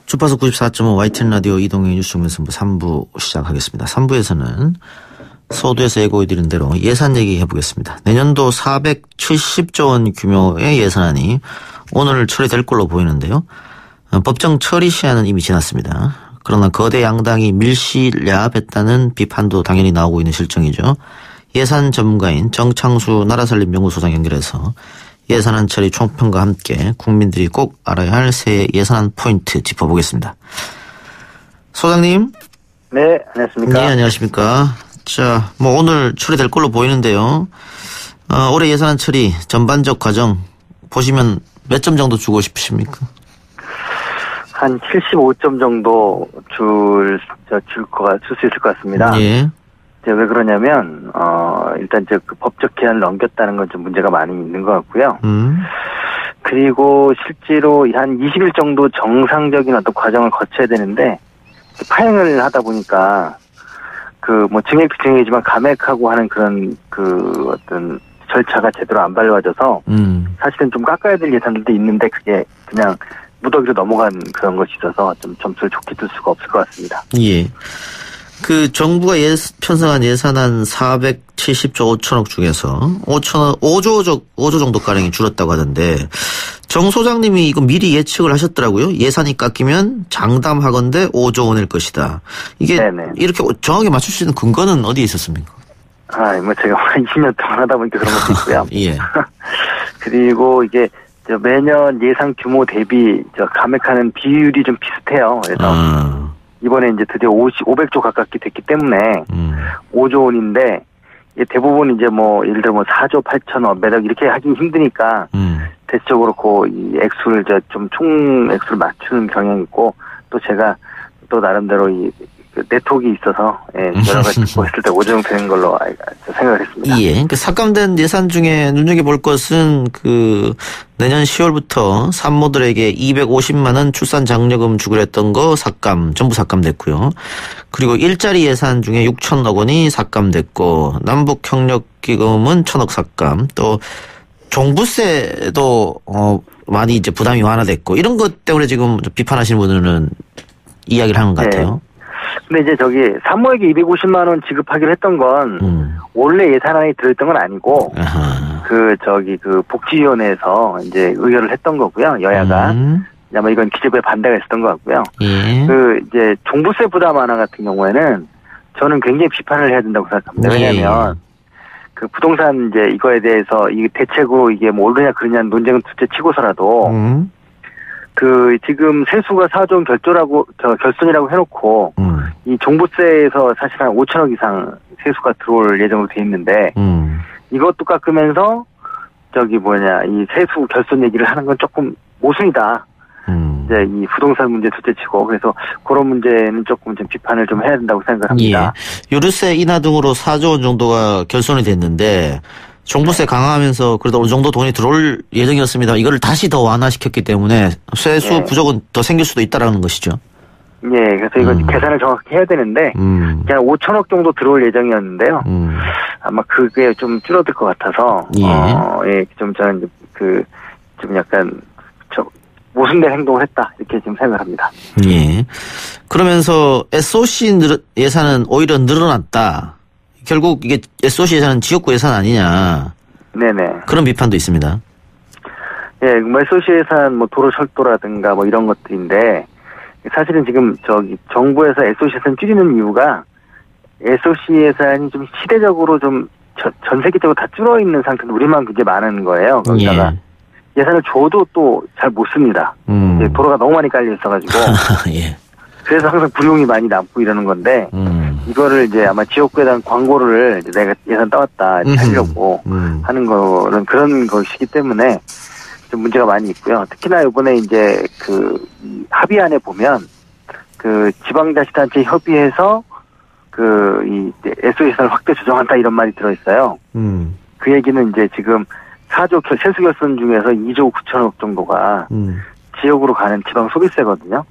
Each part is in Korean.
주파수 94.5 YTN 라디오 이동의 뉴스정면선부 3부 시작하겠습니다. 3부에서는 서두에서 예고해드린 대로 예산 얘기해보겠습니다. 내년도 470조 원 규모의 예산안이 오늘 처리될 걸로 보이는데요. 법정 처리 시한은 이미 지났습니다. 그러나 거대 양당이 밀실야합했다는 비판도 당연히 나오고 있는 실정이죠. 예산 전문가인 정창수 나라살림연구소장 연결해서 예산안 처리 총평과 함께 국민들이 꼭 알아야 할 새해 예산안 포인트 짚어보겠습니다. 소장님. 네, 안녕하십니까. 네, 안녕하십니까. 자, 오늘 처리될 걸로 보이는데요. 올해 예산안 처리 전반적 과정 보시면 몇 점 정도 주고 싶으십니까? 한 75점 정도 줄 수 있을 것 같습니다. 예. 왜 그러냐면, 일단 그 법적 기한을 넘겼다는 건 좀 문제가 많이 있는 것 같고요. 그리고 실제로 한 20일 정도 정상적인 어떤 과정을 거쳐야 되는데, 파행을 하다 보니까, 증액도 증액이지만 감액하고 하는 그런 어떤 절차가 제대로 안 밟아져서, 사실은 좀 깎아야 될 예산들도 있는데, 그게 그냥 무더기로 넘어간 그런 것이 있어서 좀 점수를 좋게 줄 수가 없을 것 같습니다. 예. 정부가 편성한 예산안 470조 5천억 중에서 5조 정도가량이 줄었다고 하던데, 정 소장님이 이거 미리 예측을 하셨더라고요. 예산이 깎이면 장담하건대 5조 원일 것이다. 이게 네네. 이렇게 정확히 맞출 수 있는 근거는 어디에 있었습니까? 제가 20년 동안 하다 보니까 그런 것도 있고요. 예. 그리고 이게 매년 예산 규모 대비 감액하는 비율이 좀 비슷해요. 그래서 이번에 이제 드디어 500조 가깝게 됐기 때문에 5조 원인데 대부분 이제 예를 들어 4조 8천억 매력 이렇게 하기 힘드니까 대체적으로 이 액수를 좀 총 액수를 맞추는 경향이 있고 또 제가 또 나름대로 네트워크가 있어서 여러 가지 듣고 했을 때 5조 정도 되는 걸로 생각을 했습니다. 예. 삭감된 예산 중에 눈여겨볼 것은 내년 10월부터 산모들에게 250만 원 출산 장려금 주기로 했던 거 전부 삭감됐고요. 그리고 일자리 예산 중에 6천억 원이 삭감됐고 남북협력기금은 1,000억 삭감, 또 종부세도 많이 이제 부담이 완화됐고 이런 것 때문에 지금 비판하시는 분들은 이야기를 하는 것 같아요. 네. 근데 이제 산모에게 250만 원 지급하기로 했던 건 원래 예산안에 들어있던 건 아니고 복지위원회에서 이제 의결을 했던 거고요. 여야가 아마 이건 기재부에 반대가 있었던 것 같고요. 예. 이제 종부세 부담 완화 같은 경우에는 저는 굉장히 비판을 해야 된다고 생각합니다. 왜냐하면 부동산 이제 이거에 대해서 이 대책으로 이게 옳으냐 그러냐는 논쟁은 둘째 치고서라도 지금 세수가 4조 결손이라고 해놓고, 이 종부세에서 사실 한 5천억 이상 세수가 들어올 예정으로 돼 있는데, 이것도 깎으면서, 이 세수 결손 얘기를 하는 건 조금 모순이다. 이제 이 부동산 문제 둘째 치고, 그래서 그런 문제는 조금 좀 비판을 좀 해야 된다고 생각을 합니다. 예. 유류세 인하 등으로 4조 원 정도가 결손이 됐는데, 종부세 강화하면서 그래도 어느 정도 돈이 들어올 예정이었습니다. 이거를 다시 더 완화시켰기 때문에 세수 부족은 더 생길 수도 있다라는 것이죠. 예, 그래서 이거 계산을 정확히 해야 되는데 그냥 5천억 정도 들어올 예정이었는데요. 아마 그게 좀 줄어들 것 같아서 좀 저는 좀 약간 모순된 행동을 했다 이렇게 지금 생각을 합니다. 예. 그러면서 SOC 예산은 오히려 늘어났다. 결국 이게 SOC 예산은 지역구 예산 아니냐. 네네. 그런 비판도 있습니다. 예, SOC 예산 도로 철도라든가 이런 것들인데 사실은 지금 정부에서 SOC 예산 줄이는 이유가 SOC 예산이 좀 시대적으로 좀 전 세계적으로 다 줄어 있는 상태인데 우리만 그게 많은 거예요. 거기다가 예산을 줘도 또 잘 못 씁니다. 도로가 너무 많이 깔려 있어가지고. 예. 그래서 항상 불용이 많이 남고 이러는 건데 이거를 이제 아마 지역구에 대한 광고를 내가 예산 따왔다 하려고 하는 거는 그런 것이기 때문에 좀 문제가 많이 있고요. 특히나 이번에 이제 합의안에 보면 지방자치단체 협의해서 이 SOC 예산을 확대 조정한다 이런 말이 들어있어요. 그 얘기는 이제 지금 4조 세수 결손 중에서 2조 9천억 정도가 지역으로 가는 지방 소비세거든요.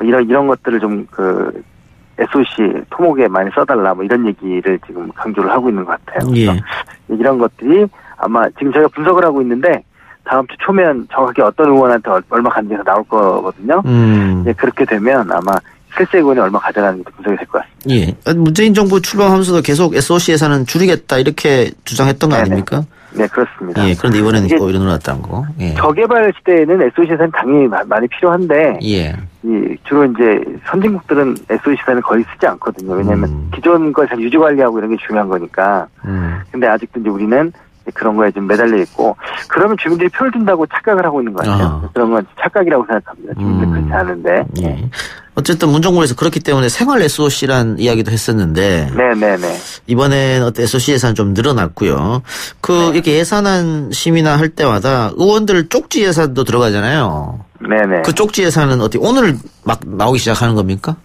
이런 것들을 좀 SOC 토목에 많이 써달라 이런 얘기를 지금 강조를 하고 있는 것 같아요. 예. 이런 것들이 아마 지금 저희가 분석을 하고 있는데 다음 주 초면 정확하게 어떤 의원한테 얼마 간지에서 나올 거거든요. 예, 그렇게 되면 아마 실세 의원이 얼마 가져가는지 분석이 될 것 같습니다. 예. 문재인 정부 출범하면서도 계속 SOC 예산은 줄이겠다 이렇게 주장했던 거 아닙니까? 네, 그렇습니다. 예, 그런데 이번에는 또 이뤄놨다는 거. 예. 저개발 시대에는 SOC 예산이 당연히 많이 필요한데, 예. 주로 이제 선진국들은 SOC 예산을 거의 쓰지 않거든요. 왜냐하면 기존 걸 잘 유지 관리하고 이런 게 중요한 거니까. 근데 아직도 이제 우리는 그런 거에 좀 매달려 있고, 그러면 주민들이 표를 준다고 착각을 하고 있는 것 같아요. 그런 건 착각이라고 생각합니다. 주민들 그렇지 않은데. 예. 어쨌든 문정부에서 그렇기 때문에 생활 SOC란 이야기도 했었는데. 네네네. 이번엔 어떤 SOC 예산 좀 늘어났고요. 이렇게 예산안 심의나 할 때마다 의원들 쪽지 예산도 들어가잖아요. 네네. 그 쪽지 예산은 어떻게 오늘 막 나오기 시작하는 겁니까?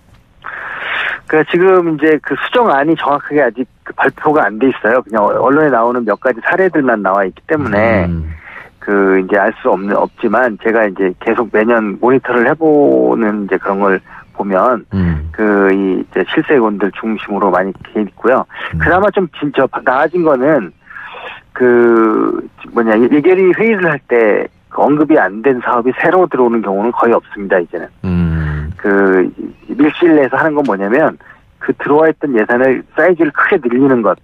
그러니까 지금 이제 그 수정안이 정확하게 아직 발표가 안 돼 있어요. 그냥 언론에 나오는 몇 가지 사례들만 나와 있기 때문에 이제 알 수 없지만 제가 이제 계속 매년 모니터를 해보는 이제 그런 걸 보면 이제 실세 의원들 중심으로 많이 돼 있고요. 그나마 좀 진짜 나아진 거는 예결위 회의를 할 때 언급이 안 된 사업이 새로 들어오는 경우는 거의 없습니다, 이제는. 밀실내에서 하는 건 뭐냐면, 들어와 있던 예산을 사이즈를 크게 늘리는 것,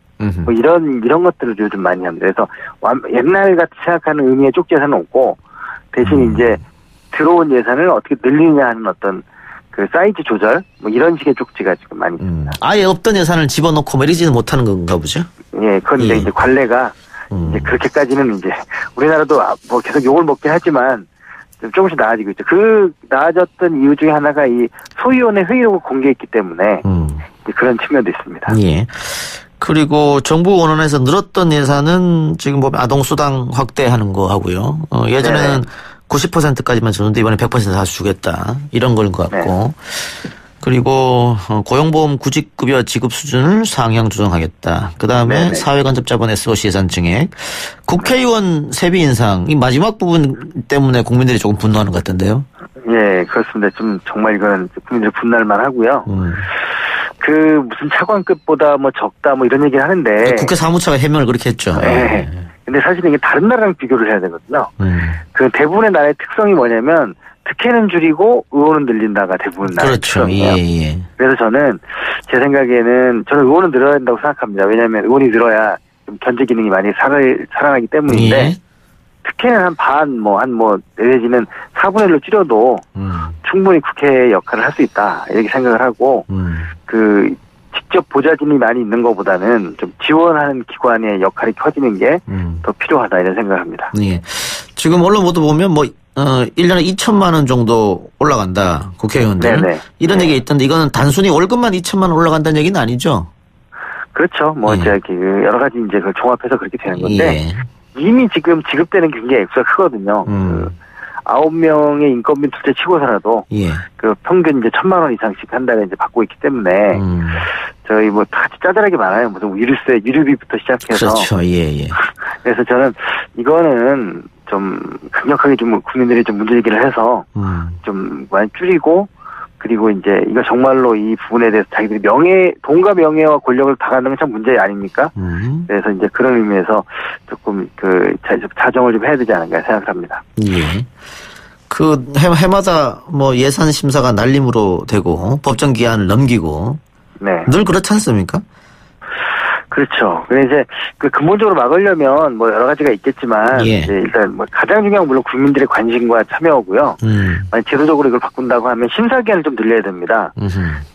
뭐 이런 것들을 요즘 많이 합니다. 그래서 옛날 같이 생각하는 의미의 쪽지 예산은 없고, 대신 이제 들어온 예산을 어떻게 늘리느냐 하는 어떤 사이즈 조절, 뭐 이런 식의 쪽지가 지금 많이 있습니다. 아예 없던 예산을 집어넣고 내리지는 못하는 건가 보죠? 예, 그런데 이제 관례가 이제 그렇게까지는 이제 우리나라도 뭐 계속 욕을 먹긴 하지만 조금씩 나아지고 있죠. 나아졌던 이유 중에 하나가 이 소위원회 회의록을 공개했기 때문에 그런 측면도 있습니다. 예. 그리고 정부 원안에서 늘었던 예산은 지금 보면 아동수당 확대하는 거 하고요. 예전에는 90%까지만 줬는데 이번에 100% 다시 주겠다. 이런 걸 것 같고. 그리고 고용보험 구직급여 지급 수준을 상향 조정하겠다. 그다음에 사회간접자본 SOC 예산 증액. 국회의원 세비 인상. 이 마지막 부분 때문에 국민들이 조금 분노하는 것 같던데요. 예, 그렇습니다. 좀 정말 이거는 국민들이 분노할 만하고요. 무슨 차관급보다 뭐 적다 뭐 이런 얘기를 하는데. 국회 사무처가 해명을 그렇게 했죠. 네. 근데 사실 이게 다른 나라랑 비교를 해야 되거든요. 대부분의 나라의 특성이 뭐냐면 특혜는 줄이고 의원은 늘린다가 대부분 나라의 그렇죠. 특성이에요. 예. 그래서 저는 제 생각에는 저는 의원은 늘어야 된다고 생각합니다. 왜냐하면 의원이 늘어야 좀 견제 기능이 많이 살아나기 때문인데 예. 특혜는 한 반 내지는 4분의 1로 줄여도 충분히 국회의 역할을 할 수 있다 이렇게 생각을 하고 직접 보좌진이 많이 있는 것보다는 좀 지원하는 기관의 역할이 커지는 게 더 필요하다 이런 생각을 합니다. 예. 지금 언론 보도 보면 1년에 2천만 원 정도 올라간다. 국회의원들. 이런 얘기가 있던데 이거는 단순히 월급만 2천만 원 올라간다는 얘기는 아니죠? 그렇죠. 이제 여러 가지 이제 그걸 종합해서 그렇게 되는 건데 이미 지금 지급되는 굉장히 액수가 크거든요. 9명의 인건비 둘째 치고서라도 평균 이제 1,000만 원 이상씩 한 달에 이제 받고 있기 때문에 저희 다 짜잘하게 많아요. 무슨 위류세, 유류비부터 시작해서. 그렇죠. 예. 그래서 저는 이거는 좀 강력하게 좀 국민들이 좀 문제제기를 해서 좀 많이 줄이고 그리고 이제 이거 정말로 이 부분에 대해서 자기들이 돈과 명예와 권력을 다 갖는 건 참 문제 아닙니까? 그래서 이제 그런 의미에서 조금 자정을 좀 해야 되지 않을까 생각을 합니다. 예. 해마다 예산 심사가 날림으로 되고 법정 기한을 넘기고 늘 그렇지 않습니까? 그렇죠. 근데 이제 근본적으로 막으려면 여러 가지가 있겠지만 이제 일단 가장 중요한 건 물론 국민들의 관심과 참여고요. 만약 제도적으로 이걸 바꾼다고 하면 심사 기한을 좀 늘려야 됩니다.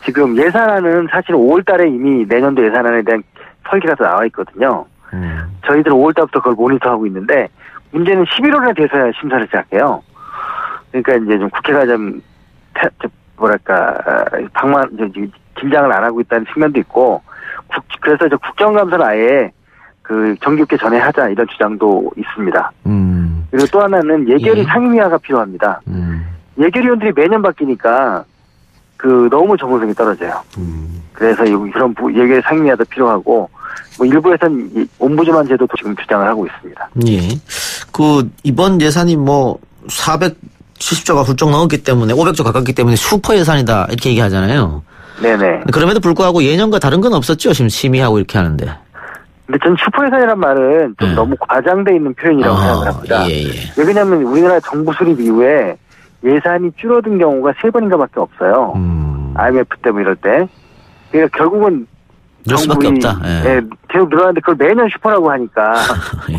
지금 예산안은 사실 5월달에 이미 내년도 예산안에 대한 설계가 다 나와 있거든요. 저희들은 5월달부터 그걸 모니터하고 있는데 문제는 11월에 돼서야 심사를 시작해요. 그러니까 이제 좀 국회가 좀 긴장을 안 하고 있다는 측면도 있고. 그래서 국정감사를 아예 정기국회 전에 하자 이런 주장도 있습니다. 그리고 또 하나는 예결위 상임위화가 필요합니다. 예결위원들이 매년 바뀌니까 너무 전문성이 떨어져요. 그래서 그런 예결위 상임위화도 필요하고 일부에서는 옴부즈만 제도도 지금 주장을 하고 있습니다. 예. 이번 예산이 470조가 훌쩍 넘었기 때문에 500조 가깝기 때문에 슈퍼 예산이다 이렇게 얘기하잖아요. 네네. 그럼에도 불구하고 예년과 다른 건 없었죠? 지금 심의하고 이렇게 하는데. 근데 전 슈퍼예산이란 말은 좀 너무 과장돼 있는 표현이라고 생각을 합니다. 예. 왜냐하면 우리나라 정부 수립 이후에 예산이 줄어든 경우가 3번인가밖에 없어요. IMF 때 뭐 이럴 때. 그러니까 결국은 늘 수밖에 없다. 예, 계속 늘어나는데 그걸 매년 슈퍼라고 하니까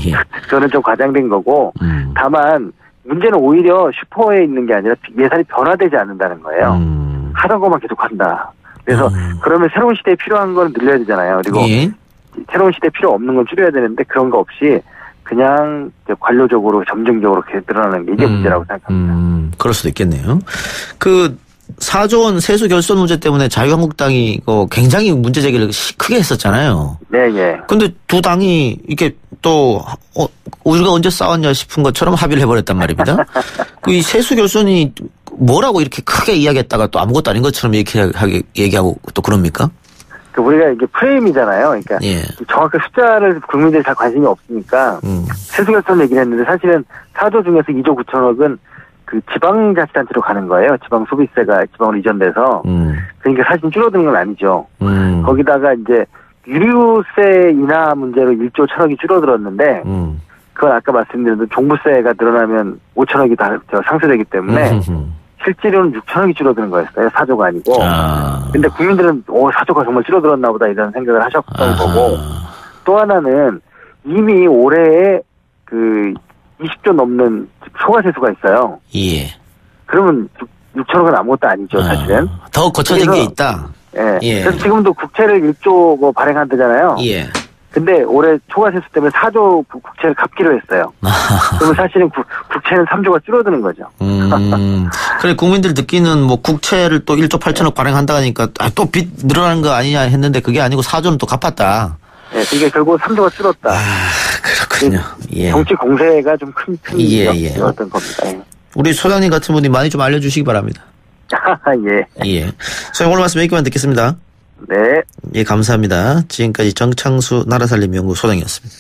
예. 그거는 좀 과장된 거고 다만 문제는 오히려 슈퍼에 있는 게 아니라 예산이 변화되지 않는다는 거예요. 하던 것만 계속 한다. 그래서 그러면 새로운 시대에 필요한 건 늘려야 되잖아요. 그리고 예. 새로운 시대에 필요 없는 건 줄여야 되는데 그런 거 없이 그냥 관료적으로 점증적으로 계속 늘어나는 게 이게 문제라고 생각합니다. 그럴 수도 있겠네요. 그 4조 원 세수 결손 문제 때문에 자유한국당이 굉장히 문제 제기를 크게 했었잖아요. 네. 근데 두 당이 이렇게 또 우리가 언제 싸웠냐 싶은 것처럼 합의를 해버렸단 말입니다. 이 세수 결손이 뭐라고 이렇게 크게 이야기했다가 또 아무것도 아닌 것처럼 얘기하고 또 그럽니까? 우리가 이게 프레임이잖아요. 그러니까 예. 정확한 숫자를 국민들이 잘 관심이 없으니까 세수 결손 얘기를 했는데 사실은 4조 중에서 2조 9천억은 그 지방자치단체로 가는 거예요. 지방 소비세가 지방으로 이전돼서. 그러니까 사실 줄어드는 건 아니죠. 거기다가 이제 유류세 인하 문제로 1조 1천억이 줄어들었는데 그건 아까 말씀드린 대로 종부세가 늘어나면 5천억이 다 상쇄되기 때문에 실제로는 6천억이 줄어드는 거였어요. 4조가 아니고. 근데 국민들은 4조가 정말 줄어들었나 보다 이런 생각을 하셨던 거고 또 하나는 이미 올해에 그 20조 넘는 초과세수가 있어요. 예. 그러면 6천억은 아무것도 아니죠, 사실은. 더 거쳐진 게 있다. 예. 그래서 지금도 국채를 1조 발행한다잖아요. 예. 근데 올해 초과세수 때문에 4조 국채를 갚기로 했어요. 그러면 사실은 국채는 3조가 줄어드는 거죠. 그래, 국민들 듣기는 뭐 국채를 또 1조 8천억 발행한다 하니까 또 빚 늘어나는 거 아니냐 했는데 그게 아니고 4조는 또 갚았다. 네, 그게 결국 3조가 줄었다. 그렇군요. 예. 정치 공세가 좀 큰 일이었던 겁니다. 예. 우리 소장님 같은 분이 많이 좀 알려주시기 바랍니다. 예. 소장님 오늘 말씀 여기까지만 듣겠습니다. 네. 예, 감사합니다. 지금까지 정창수 나라살림 연구 소장이었습니다.